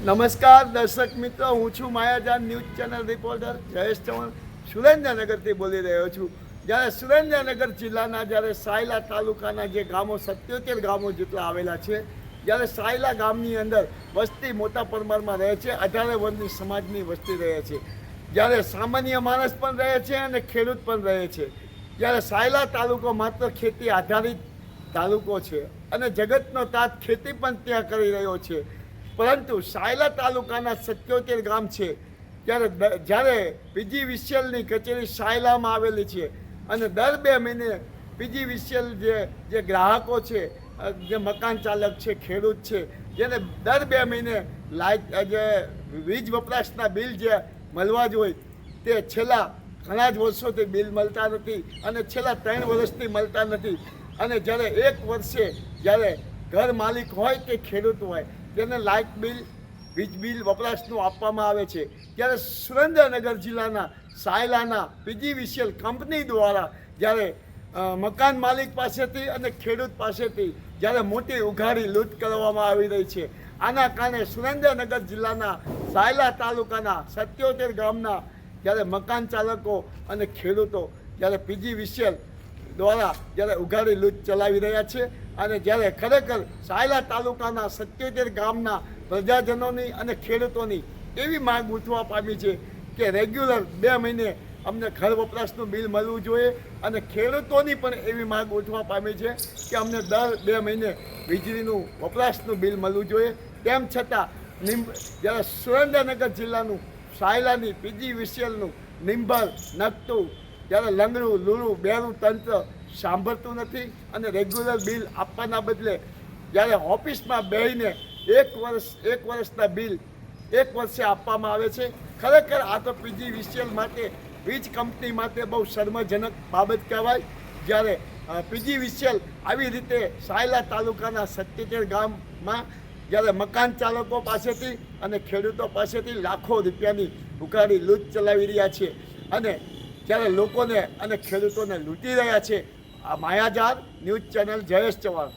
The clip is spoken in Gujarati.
નમસ્કાર દર્શક મિત્રો, હું છું Mayajan news channel reporter Jayesh Chauhan સુરેન્દ્રનગરથી બોલી રહ્યો છું. જ્યારે સુરેન્દ્રનગર જિલ્લાના જ્યારે સાયલા તાલુકાના જે ગામો 77 ગામો જેટલા આવેલા છે, જ્યારે સાયલા ગામની અંદર વસ્તી મોટા પ્રમાણમાં રહે છે, 18 વર્ગની સમાજની વસ્તી રહે છે, જ્યારે સામાન્ય માણસ પણ રહે છે અને ખેડૂત પણ રહે છે. જ્યારે સાયલા તાલુકો માત્ર ખેતી આધારિત તાલુકો છે અને જગતનો તાત ખેતી પણ ત્યાં કરી રહ્યો છે. પરંતુ સાયલા તાલુકાના 77 ગામ છે. જ્યારે પીજીવીસીએલની કચેરી સાયલામાં આવેલી છે અને દર 2 મહિને પીજીવીસીએલ જે ગ્રાહકો છે, જે મકાન ચાલક છે, ખેડૂત છે, જેને દર 2 મહિને જે વીજ વપરાશના બિલ જે મળવા જોઈએ તે છેલ્લા ઘણા જ વર્ષોથી બિલ મળતા નથી અને છેલ્લા 3 વર્ષથી મળતા નથી. અને જ્યારે એક વર્ષે જ્યારે ઘર માલિક હોય કે ખેડૂત હોય તેને લાઇટ બિલ, વીજ બિલ વપરાશનું આપવામાં આવે છે. ત્યારે સુરેન્દ્રનગર જિલ્લાના સાયલાના પીજીવીસીએલ કંપની દ્વારા જ્યારે મકાન માલિક પાસેથી અને ખેડૂત પાસેથી જ્યારે મોટી ઉઘાડી લૂંટ કરવામાં આવી રહી છે, આના કારણે સુરેન્દ્રનગર જિલ્લાના સાયલા તાલુકાના 77 ગામના જ્યારે મકાન ચાલકો અને ખેડૂતો જ્યારે પીજીવીસીએલ દ્વારા જ્યારે ઉઘાડી લૂંટ ચલાવી રહ્યા છે. અને જ્યારે ખરેખર સાયલા તાલુકાના 77 ગામના પ્રજાજનોની અને ખેડૂતોની એવી માંગ ઉઠવા પામી છે કે રેગ્યુલર 2 મહિને અમને ઘર વપરાશનું બિલ મળવું જોઈએ અને ખેડૂતોની પણ એવી માંગ ઉઠવા પામી છે કે અમને દર 2 મહિને વીજળીનું વપરાશનું બિલ મળવું જોઈએ. તેમ છતાં જ્યારે સુરેન્દ્રનગર જિલ્લાનું સાયલાની પીજીવીસીએલનું નિંભર નકતું જ્યારે લંગડું લૂળું બેરું તંત્ર સાંભળતું નથી અને રેગ્યુલર બિલ આપવાના બદલે જ્યારે ઓફિસમાં બેસીને એક વર્ષના બિલ 1 વર્ષે આપવામાં આવે છે. ખરેખર આ તો પીજીવીસીએલ માટે, વીજ કંપની માટે બહુ શર્મજનક બાબત કહેવાય. જ્યારે પીજીવીસીએલ આવી રીતે સાયલા તાલુકાના 77 ગામમાં જ્યારે મકાન ચાલકો પાસેથી અને ખેડૂતો પાસેથી લાખો રૂપિયાની ઉઘાડી લૂંટ ચલાવી રહ્યા છે અને જ્યારે લોકોને અને ખેડૂતોને લૂંટી રહ્યા છે. આ માયાજાર ન્યૂઝ ચેનલ જયેશ ચૌહાણ.